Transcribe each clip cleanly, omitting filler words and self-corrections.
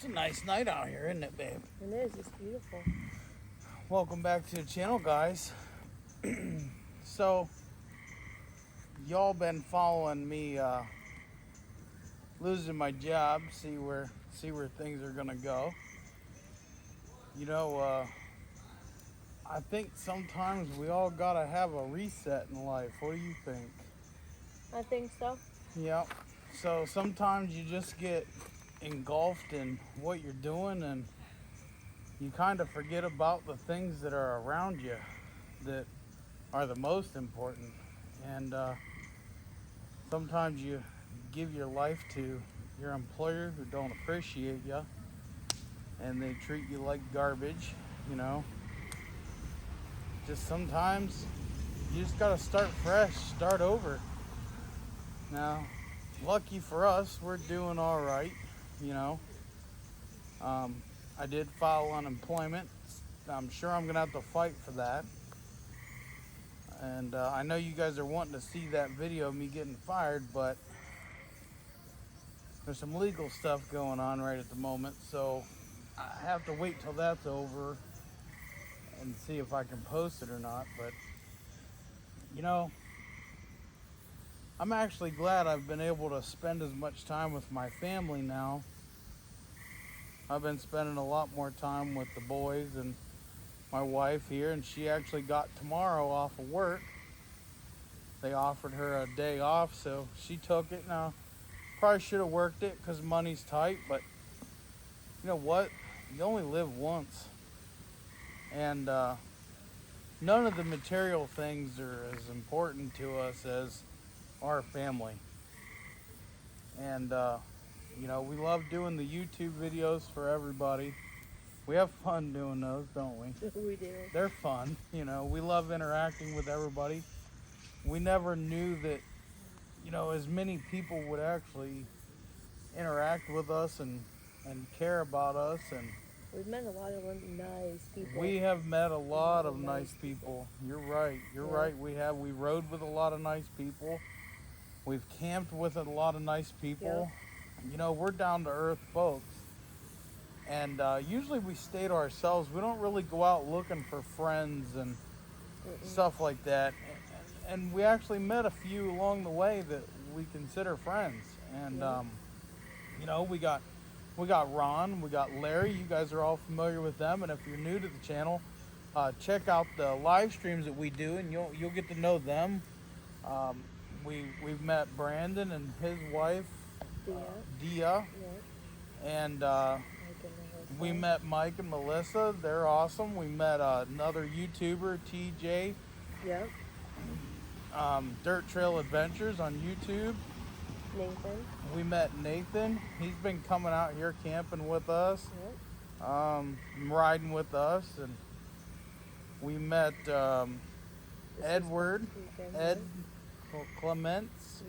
a nice night out here, isn't it, babe? It is. It's beautiful. Welcome back to the channel, guys. So, y'all been following me losing my job, see where things are gonna go. You know, I think sometimes we all gotta have a reset in life. What do you think? I think so. Yep. So sometimes you just get engulfed in what you're doing and you kind of forget about the things that are around you that are the most important. And sometimes you give your life to your employer who don't appreciate you and they treat you like garbage, you know. Just sometimes you just got to start fresh, start over. Now, lucky for us, we're doing all right, you know. I did file unemployment. I'm sure I'm going to have to fight for that. And I know you guys are wanting to see that video of me getting fired, but there's some legal stuff going on right at the moment. So I have to wait till that's over and see if I can post it or not. But, you know, I'm actually glad I've been able to spend as much time with my family now. I've been spending a lot more time with the boys and my wife here, and she actually got tomorrow off of work. They offered her a day off, so she took it. Now, probably should have worked it because money's tight, but you know what? You only live once. And none of the material things are as important to us as our family. And, you know, we love doing the YouTube videos for everybody. We have fun doing those, don't we? We do. They're fun. You know, we love interacting with everybody. We never knew that, you know, as many people would actually interact with us and care about us. And We've met a lot of nice people. we have met a lot of nice people. You're right. You're right. We have. We rode with a lot of nice people. We've camped with a lot of nice people. You know, we're down to earth folks. And usually we stay to ourselves. We don't really go out looking for friends and stuff like that. And we actually met a few along the way that we consider friends. And you know, we got Ron, we got Larry. You guys are all familiar with them. And if you're new to the channel, check out the live streams that we do, and you'll get to know them. We've met Brandon and his wife, Dia, and we met Mike and Melissa. They're awesome. We met another YouTuber, TJ. Yep. Dirt Trail Adventures on YouTube. Nathan. We met Nathan. He's been coming out here camping with us, riding with us, and we met Edward, Ed Clements,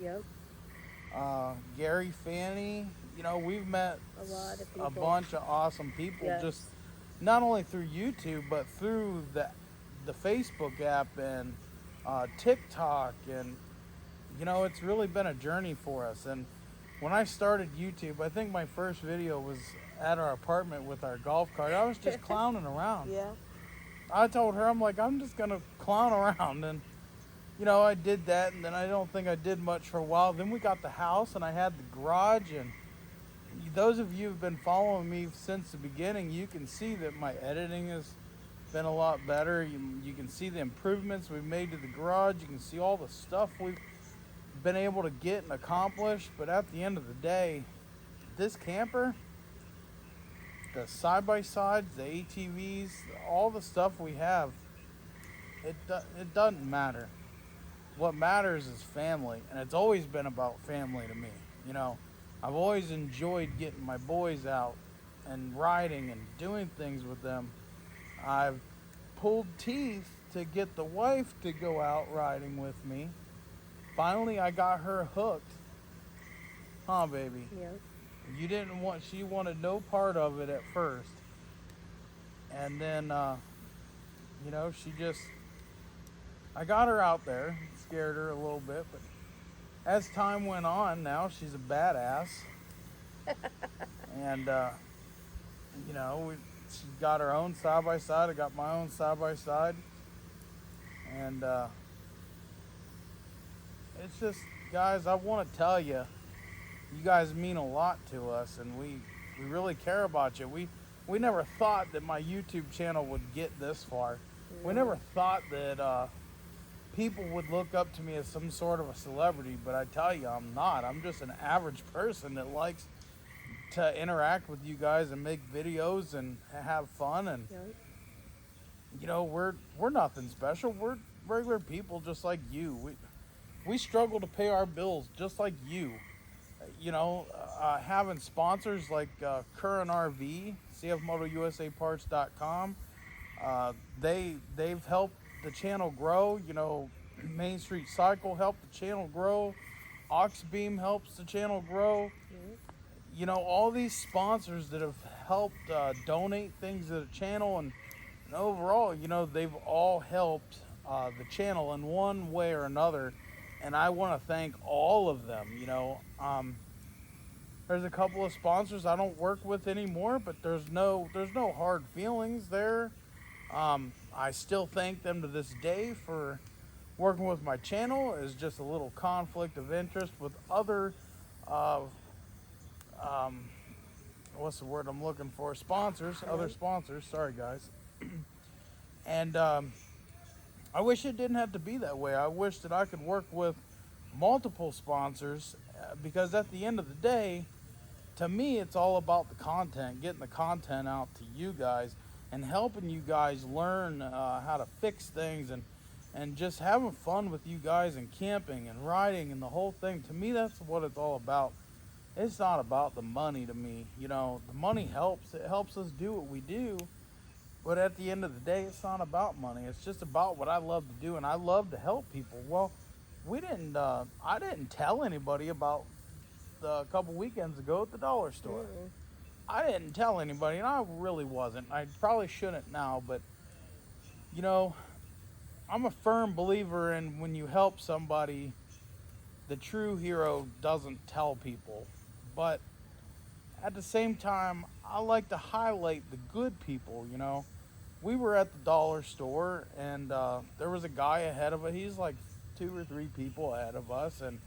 Gary Fanny. You know, we've met a bunch of awesome people, just not only through YouTube, but through the Facebook app and TikTok. And, you know, it's really been a journey for us. And when I started YouTube, I think my first video was at our apartment with our golf cart. I was just clowning around. I told her, I'm like, I'm just going to clown around. And, you know, I did that, and then I don't think I did much for a while. Then we got the house, and I had the garage, and those of you who've been following me since the beginning, you can see that my editing has been a lot better. You can see the improvements we've made to the garage. You can see all the stuff we've been able to get and accomplish. But at the end of the day, this camper, the side-by-sides, the ATVs, all the stuff we have, it doesn't matter. What matters is family, and it's always been about family to me. You know, I've always enjoyed getting my boys out and riding and doing things with them. I've pulled teeth to get the wife to go out riding with me. Finally, I got her hooked. Huh, baby? You didn't want, she wanted no part of it at first. And then, you know, I got her out there, scared her a little bit, but as time went on, now she's a badass. And She got her own side by side. I got my own side by side, and it's just, guys, I want to tell you, you guys mean a lot to us, and we really care about you. We never thought that my YouTube channel would get this far. We No. never thought that people would look up to me as some sort of a celebrity, but I tell you, I'm not. I'm just an average person that likes to interact with you guys and make videos and have fun. And Yep. we're nothing special. We're regular people just like you. We struggle to pay our bills just like you. Having sponsors like Current RV, CFMotoUSAParts.com, they've helped the channel grow. Main Street Cycle helped the channel grow. Oxbeam helps the channel grow. Yep. All these sponsors that have helped donate things to the channel, and overall, they've all helped the channel in one way or another. And I want to thank all of them. There's a couple of sponsors I don't work with anymore, but there's no hard feelings there. I still thank them to this day for working with my channel. Is just a little conflict of interest with other, uh, what's the word I'm looking for? Sponsors, other sponsors. Sorry, guys. And I wish it didn't have to be that way. I wish that I could work with multiple sponsors, because at the end of the day, to me, it's all about the content, getting the content out to you guys and helping you guys learn how to fix things, and just having fun with you guys and camping and riding and the whole thing. To me, that's what it's all about. It's not about the money to me. The money helps. It helps us do what we do. But at the end of the day, it's not about money. It's just about what I love to do, and I love to help people. Well, I didn't tell anybody about a couple weekends ago at the dollar store. I didn't tell anybody, and I really wasn't. I probably shouldn't now, but you know, I'm a firm believer in when you help somebody, the true hero doesn't tell people. But at the same time, I like to highlight the good people. We were at the dollar store, and there was a guy ahead of us. He's like 2 or 3 people ahead of us, and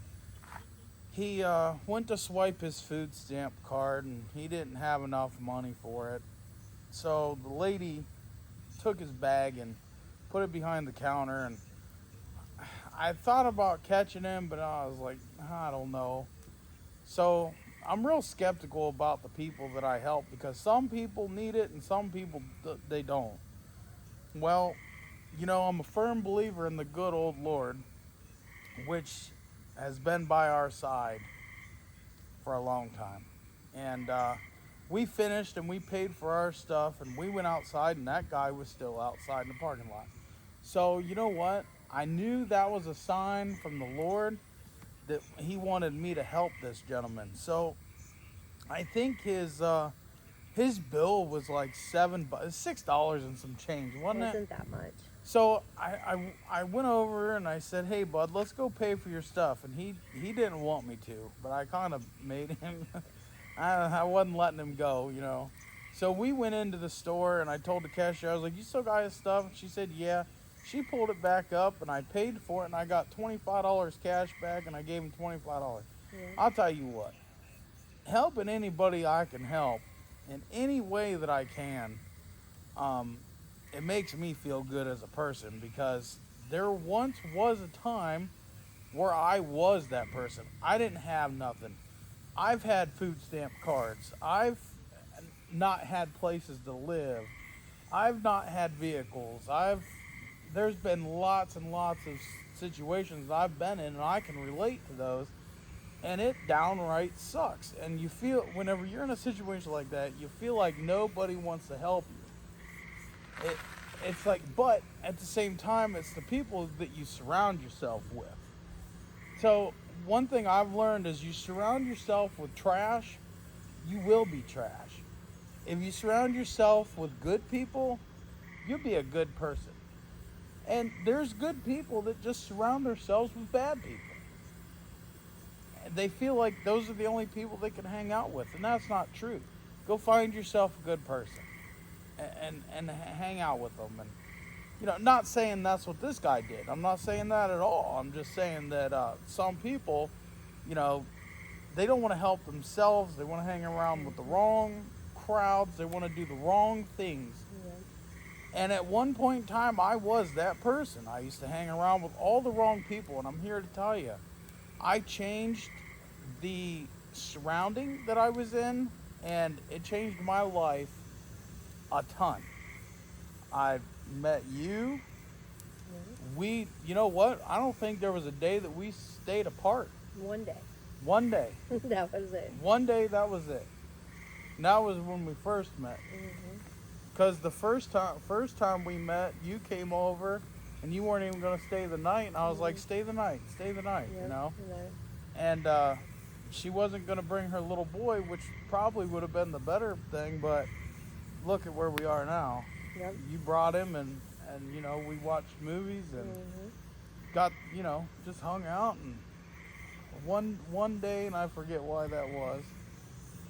he went to swipe his food stamp card, and he didn't have enough money for it. So the lady took his bag and put it behind the counter, and I thought about catching him, but I was like, I don't know. So I'm real skeptical about the people that I help, because some people need it and some people they don't. Well, I'm a firm believer in the good old Lord, which has been by our side for a long time. And we finished and we paid for our stuff, and we went outside, and that guy was still outside in the parking lot. So you know what? I knew that was a sign from the Lord that he wanted me to help this gentleman. So I think his bill was like $6 and some change, wasn't it? Wasn't that much. So I went over and I said, hey bud, let's go pay for your stuff. And he didn't want me to, but I kind of made him. I wasn't letting him go. So we went into the store, and I told the cashier, I was like, you still got his stuff? And she said, yeah. She pulled it back up, and I paid for it, and I got $25 cash back, and I gave him $25. Yeah. I'll tell you what, helping anybody I can help in any way that I can, it makes me feel good as a person, because there once was a time where I was that person. I didn't have nothing. I've had food stamp cards. I've not had places to live. I've not had vehicles. There's been lots and lots of situations I've been in, and I can relate to those, and it downright sucks. And you feel, whenever you're in a situation like that, you feel like nobody wants to help you. It's like, but at the same time, it's the people that you surround yourself with. So one thing I've learned is, you surround yourself with trash, you will be trash. If you surround yourself with good people, you'll be a good person. And there's good people that just surround themselves with bad people. And they feel like those are the only people they can hang out with, and that's not true. Go find yourself a good person and hang out with them. And not saying that's what this guy did. I'm not saying that at all. I'm just saying that some people, you know, they don't want to help themselves. They want to hang around with the wrong crowds. They want to do the wrong things. Yeah. And at one point in time, I was that person. I used to hang around with all the wrong people. And I'm here to tell you, I changed the surrounding that I was in, and it changed my life a ton. I've met you. You know what? I don't think there was a day that we stayed apart. One day. One day. That was it. One day, that was it. And that was when we first met. Because the first time we met, you came over, and you weren't even going to stay the night. And I was like, stay the night, Yep. you know? And she wasn't going to bring her little boy, which probably would have been the better thing, but look at where we are now. Yep. You brought him, and we watched movies and got, just hung out. And one day, and I forget why that was.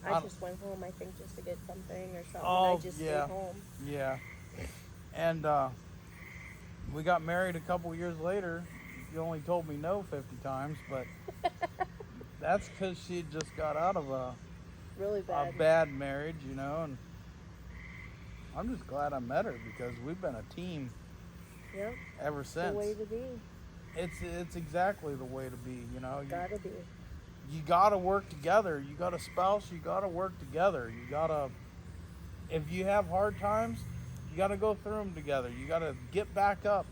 I just went home, I think, just to get something or something. Oh, I just yeah. stayed home. Yeah. And we got married a couple years later. You only told me no 50 times, but that's because she just got out of a Really bad. bad marriage, and I'm just glad I met her because we've been a team Yep. ever since. The way to be. It's exactly the way to be, Gotta be. You gotta work together. You got a spouse, you gotta work together. You gotta, if you have hard times, you gotta go through them together. You gotta get back up.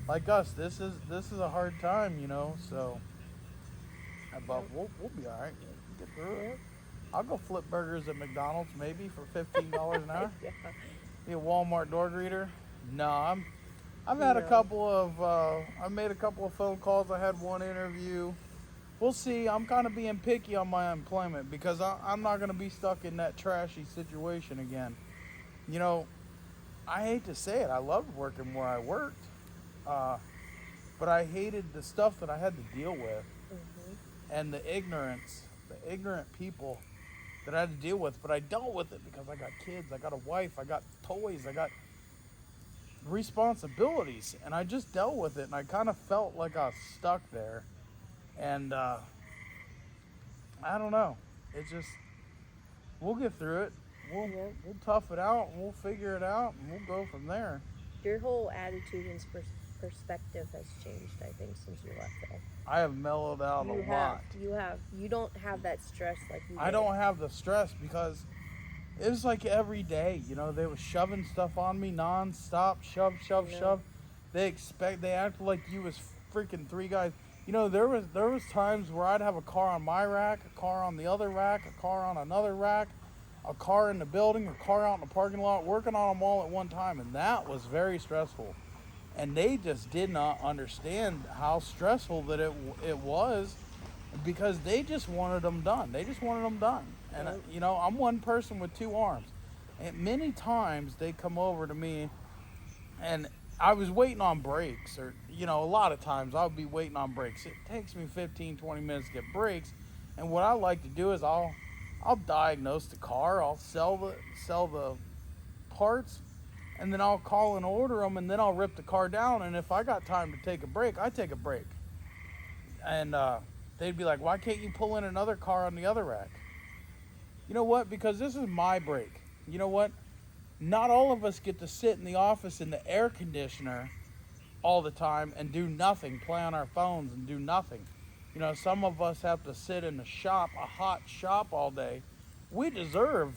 Like us, this is a hard time, So, but we'll be all right. We'll get through it. I'll go flip burgers at McDonald's maybe for $15 an hour. Yeah. Be a Walmart door greeter. No, I've had I made a couple of phone calls. I had one interview. We'll see. I'm kind of being picky on my employment because I'm not going to be stuck in that trashy situation again. I hate to say it. I loved working where I worked, but I hated the stuff that I had to deal with and the ignorant people that I had to deal with. But I dealt with it because I got kids, I got a wife, I got toys, I got responsibilities, and I just dealt with it. And I kind of felt like I was stuck there. And I don't know. It's just, we'll get through it. We'll tough it out. And we'll figure it out, and we'll go from there. Your whole attitude and perspective has changed, I think, since you left there. I have mellowed out a lot. You don't have that stress like you did. I don't have the stress because it was like every day. They were shoving stuff on me nonstop. Shove. They acted like you was freaking three guys. There was times where I'd have a car on my rack, a car on the other rack, a car on another rack, a car in the building, a car out in the parking lot, working on them all at one time, and that was very stressful. And they just did not understand how stressful that it was because they just wanted them done. And, I'm one person with two arms. And many times they come over to me and I was waiting on brakes, or, a lot of times I would be waiting on brakes. It takes me 15, 20 minutes to get brakes. And what I like to do is I'll diagnose the car, I'll sell the parts, and then I'll call and order them, and then I'll rip the car down. And if I got time to take a break, I take a break. And they'd be like, why can't you pull in another car on the other rack? You know what? Because this is my break. You know what? Not all of us get to sit in the office in the air conditioner all the time and do nothing, play on our phones and do nothing. Some of us have to sit in the shop, a hot shop all day. We deserve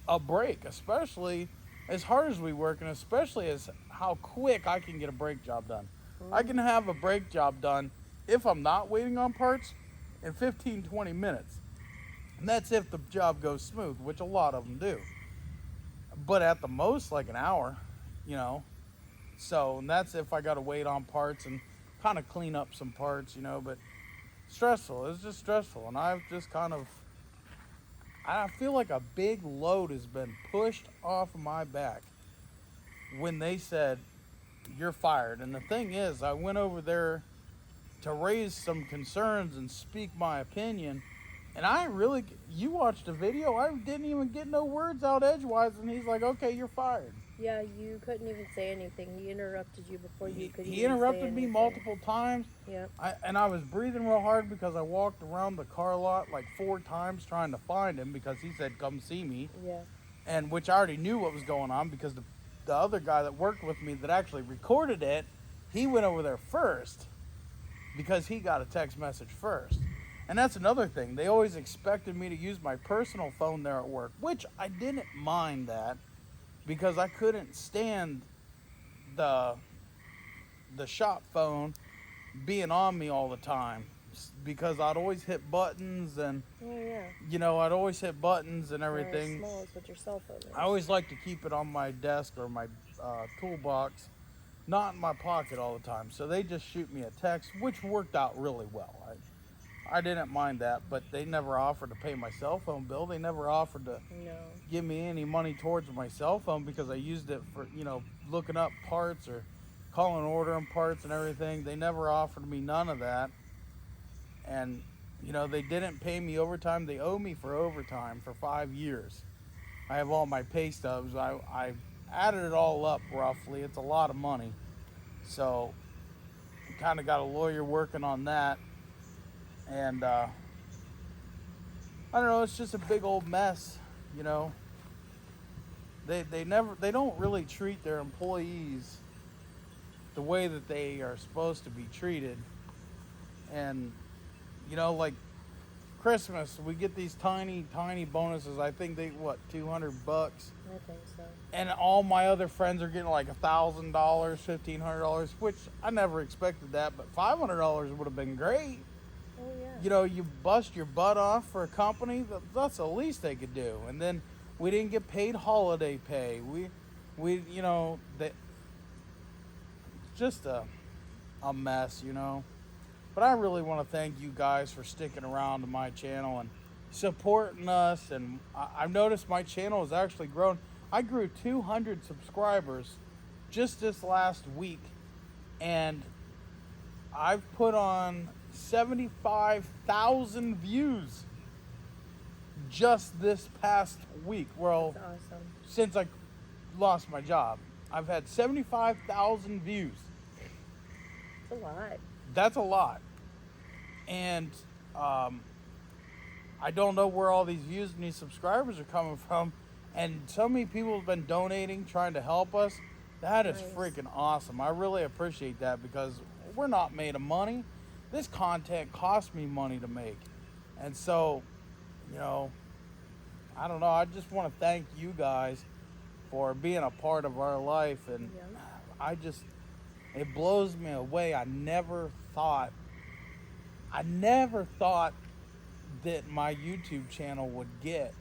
a break, especially as hard as we work and especially as how quick I can get a brake job done. I can have a brake job done if I'm not waiting on parts in 15, 20 minutes. And that's if the job goes smooth, which a lot of them do. But at the most, like an hour, So, and that's if I got to wait on parts and kind of clean up some parts, but stressful. It's just stressful. And I've just I feel like a big load has been pushed off of my back when they said, you're fired. And the thing is, I went over there to raise some concerns and speak my opinion. And I really, you watched the video, I didn't even get no words out edgewise, and he's like, okay, you're fired. Yeah, you couldn't even say anything. He interrupted you before you could He even say interrupted anything. me multiple times. Yep. And I was breathing real hard because I walked around the car lot like 4 times trying to find him because he said, come see me. Yeah. And which I already knew what was going on because the other guy that worked with me that actually recorded it, he went over there first because he got a text message first. And that's another thing. They always expected me to use my personal phone there at work, which I didn't mind that because I couldn't stand the shop phone being on me all the time because I'd always hit buttons and Oh yeah. I'd always hit buttons and everything. Small is what your cell phone is. I always like to keep it on my desk or my toolbox, not in my pocket all the time. So they just shoot me a text, which worked out really well. I didn't mind that, but they never offered to pay my cell phone bill. They never offered to give me any money towards my cell phone because I used it for, looking up parts or calling, ordering parts and everything. They never offered me none of that. And, they didn't pay me overtime. They owe me for overtime for 5 years. I have all my pay stubs. I added it all up roughly. It's a lot of money. So, kind of got a lawyer working on that. And I don't know, it's just a big old mess, They don't really treat their employees the way that they are supposed to be treated. And like Christmas, we get these tiny bonuses. I think they $200. I think so. And all my other friends are getting like $1,000, $1,500, which I never expected that, but $500 would have been great. Oh, yeah. You bust your butt off for a company, that's the least they could do. And then we didn't get paid holiday pay. Just a mess, But I really want to thank you guys for sticking around to my channel and supporting us. And I've noticed my channel has actually grown. I grew 200 subscribers just this last week. And I've put on 75,000 views just this past week. Well, that's awesome. Since I lost my job, I've had 75,000 views. That's a lot. That's a lot. And I don't know where all these views and these subscribers are coming from. And so many people have been donating, trying to help us. That is freaking awesome. I really appreciate that because we're not made of money. This content costs me money to make. And so, I don't know. I just want to thank you guys for being a part of our life. And it blows me away. I never thought that my YouTube channel would get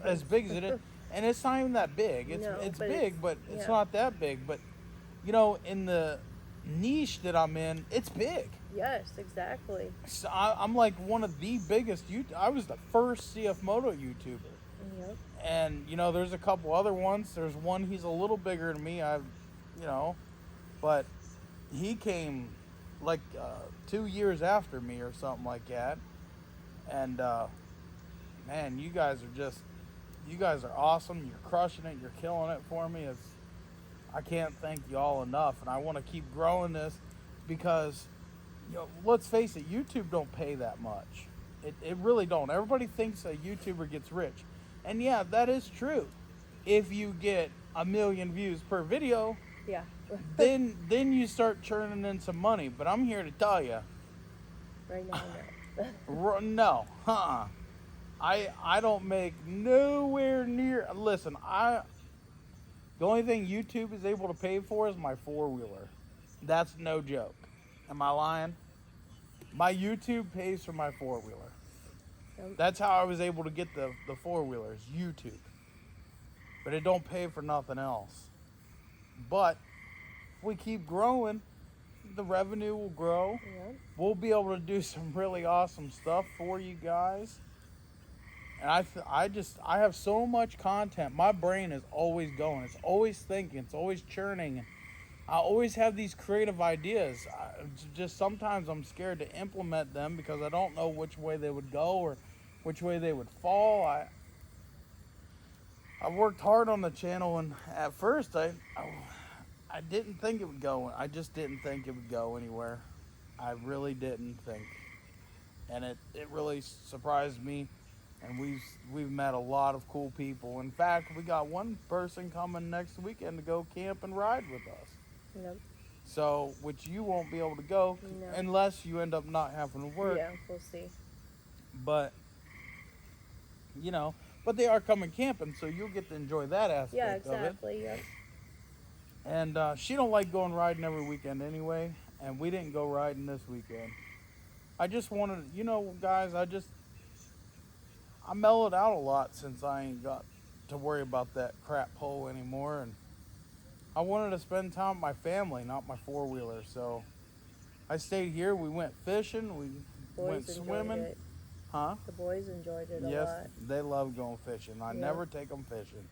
as big as it is. And it's not even that big. It's big, but it's not that big. But, in the niche that I'm in, it's big. Yes, exactly. So I'm like one of the biggest I was the first CF Moto YouTuber. Yep. And there's a couple other ones. There's one, he's a little bigger than me. But he came like 2 years after me or something like that. And man, you guys are awesome. You're crushing it. You're killing it for me. I can't thank you all enough, and I want to keep growing this because, let's face it, YouTube don't pay that much. It really don't. Everybody thinks a YouTuber gets rich, and yeah, that is true. If you get 1 million views per video, yeah, then you start churning in some money. But I'm here to tell you, right now, no, I don't make nowhere near. Listen, the only thing YouTube is able to pay for is my 4-wheeler. That's no joke. Am I lying? My YouTube pays for my 4-wheeler. That's how I was able to get the 4-wheelers, YouTube. But it don't pay for nothing else. But if we keep growing, the revenue will grow. Yep. We'll be able to do some really awesome stuff for you guys. And I have so much content. My brain is always going. It's always thinking. It's always churning. I always have these creative ideas. just sometimes I'm scared to implement them because I don't know which way they would go or which way they would fall. I worked hard on the channel, and at first I didn't think it would go. I just didn't think it would go anywhere. I really didn't think, and it really surprised me. And we've met a lot of cool people. In fact, we got one person coming next weekend to go camp and ride with us. Yep. So, which you won't be able to go No. unless you end up not having to work. Yeah, we'll see. But you know, but they are coming camping, so you'll get to enjoy that aspect Yeah, of it. exactly. Yep. And she don't like going riding every weekend anyway, and we didn't go riding this weekend. I just wanted, guys, I mellowed out a lot since I ain't got to worry about that crap pole anymore, and I wanted to spend time with my family, not my four-wheeler. So I stayed here. We went fishing. We went swimming. It. Huh? The boys enjoyed it a lot. Yes, they love going fishing. I Yep. never take them fishing.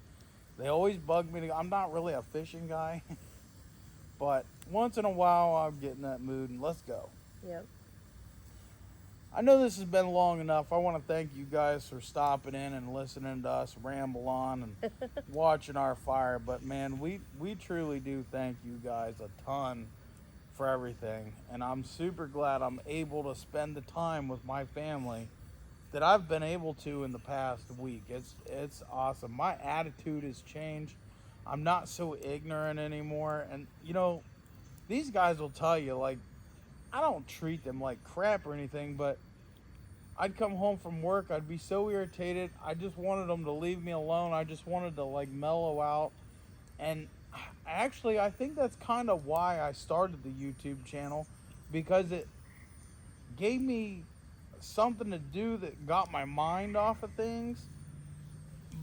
They always bug me. I'm not really a fishing guy, but once in a while I'll get in that mood and let's go. Yep. I know this has been long enough. I want to thank you guys for stopping in and listening to us ramble on and watching our fire. But man, we truly do thank you guys a ton for everything. And I'm super glad I'm able to spend the time with my family that I've been able to in the past week. It's awesome. My attitude has changed. I'm not so ignorant anymore. And these guys will tell you, like, I don't treat them like crap or anything, but I'd come home from work, I'd be so irritated. I just wanted them to leave me alone. I just wanted to like mellow out. And actually, I think that's kind of why I started the YouTube channel, because it gave me something to do that got my mind off of things.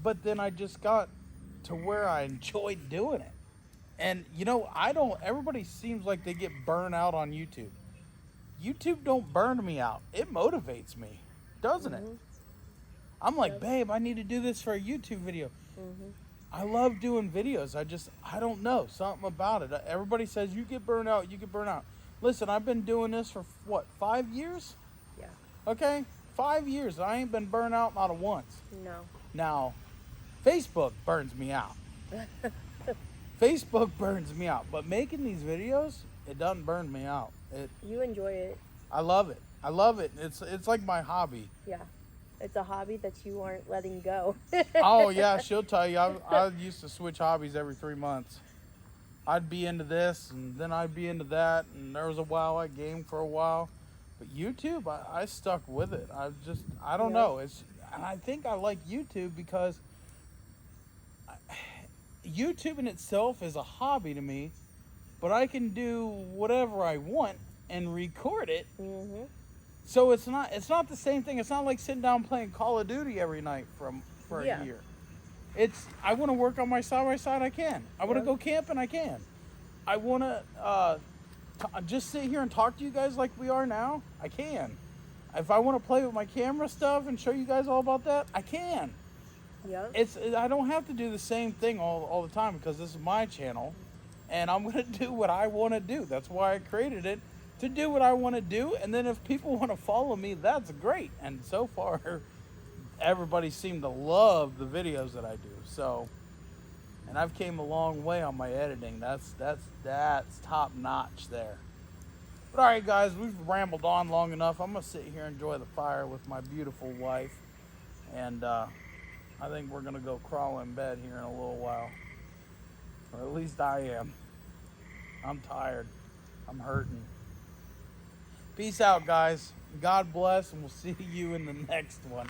But then I just got to where I enjoyed doing it. And everybody seems like they get burned out on YouTube. YouTube don't burn me out. It motivates me, doesn't it? I'm like, Yep. babe, I need to do this for a YouTube video. Mm-hmm. I love doing videos. I don't know, something about it. Everybody says you get burned out, you get burned out. Listen, I've been doing this for what, 5 years? Yeah. Okay, 5 years. I ain't been burned out not a once. No. Now, Facebook burns me out. Facebook burns me out. But making these videos, it doesn't burn me out. You enjoy it. I love it. I love it. It's like my hobby. Yeah. It's a hobby that you aren't letting go. Oh yeah, she'll tell you. I used to switch hobbies every 3 months. I'd be into this, and then I'd be into that, and there was a while I gamed for a while. But YouTube, I stuck with it. I don't know. And I think I like YouTube because YouTube in itself is a hobby to me, but I can do whatever I want and record it. Mm-hmm. So it's not the same thing. It's not like sitting down playing Call of Duty every night for a year. I want to work on my side-by-side, I can. I want to go camping, I can. I want to just sit here and talk to you guys like we are now, I can. If I want to play with my camera stuff and show you guys all about that, I can. Yep. I don't have to do the same thing all the time because this is my channel, and I'm going to do what I want to do. That's why I created it, to do what I want to do. And then if people want to follow me, that's great. And so far, everybody seemed to love the videos that I do. So, and I've came a long way on my editing. That's top notch there. But all right, guys, we've rambled on long enough. I'm gonna sit here and enjoy the fire with my beautiful wife, and I think we're gonna go crawl in bed here in a little while, or at least I am. I'm tired. I'm hurting. Peace out, guys. God bless, and we'll see you in the next one.